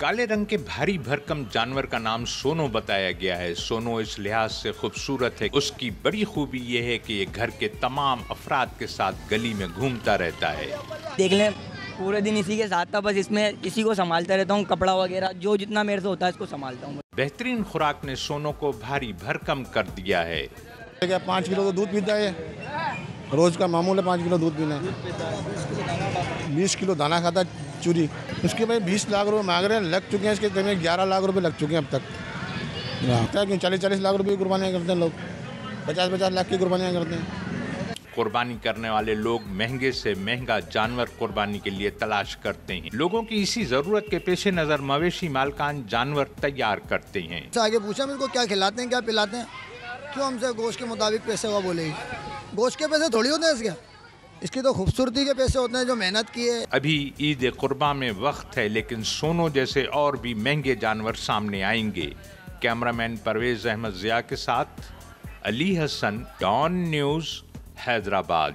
काले रंग के भारी भरकम जानवर का नाम सोनो बताया गया है। सोनो इस लिहाज से खूबसूरत है, उसकी बड़ी खूबी यह है कि ये घर के तमाम अफराद के साथ गली में घूमता रहता है। देख लें, पूरे दिन इसी के साथ था, बस इसमें इसी को संभालता रहता हूँ, कपड़ा वगैरह जो जितना मेरे से होता है इसको संभालता हूँ। बेहतरीन खुराक ने सोनो को भारी भरकम कर दिया है। 5 किलो तो दूध पीता है, रोज का मामूल है 5 किलो दूध पीना। 20 किलो दाना खाता है चूरी। उसके भाई 20 लाख रुपए मांग रहे हैं, लग चुके हैं इसके करीब 11 लाख रुपए लग चुके हैं अब तक। 40-40 लाख रुपए की कुर्बानियाँ करते हैं लोग, 50-50 लाख की कुर्बानियाँ करते हैं। कुर्बानी करने वाले लोग महंगे से महंगा जानवर कुर्बानी के लिए तलाश करते हैं। लोगों की इसी जरूरत के पेश नजर मवेशी मालकान जानवर तैयार करते हैं। आगे पूछा मेरे को क्या खिलाते हैं, क्या पिलाते हैं, क्यों हमसे गोश्त के मुताबिक पैसे हुआ बोलेगी। गोश्त के पैसे थोड़ी होते हैं इसके तो खूबसूरती के पैसे होते हैं जो मेहनत की है। अभी ईद कुर्बान में वक्त है, लेकिन सोनो जैसे और भी महंगे जानवर सामने आएंगे। कैमरामैन परवेज अहमद जिया के साथ अली हसन, डॉन न्यूज़, हैदराबाद।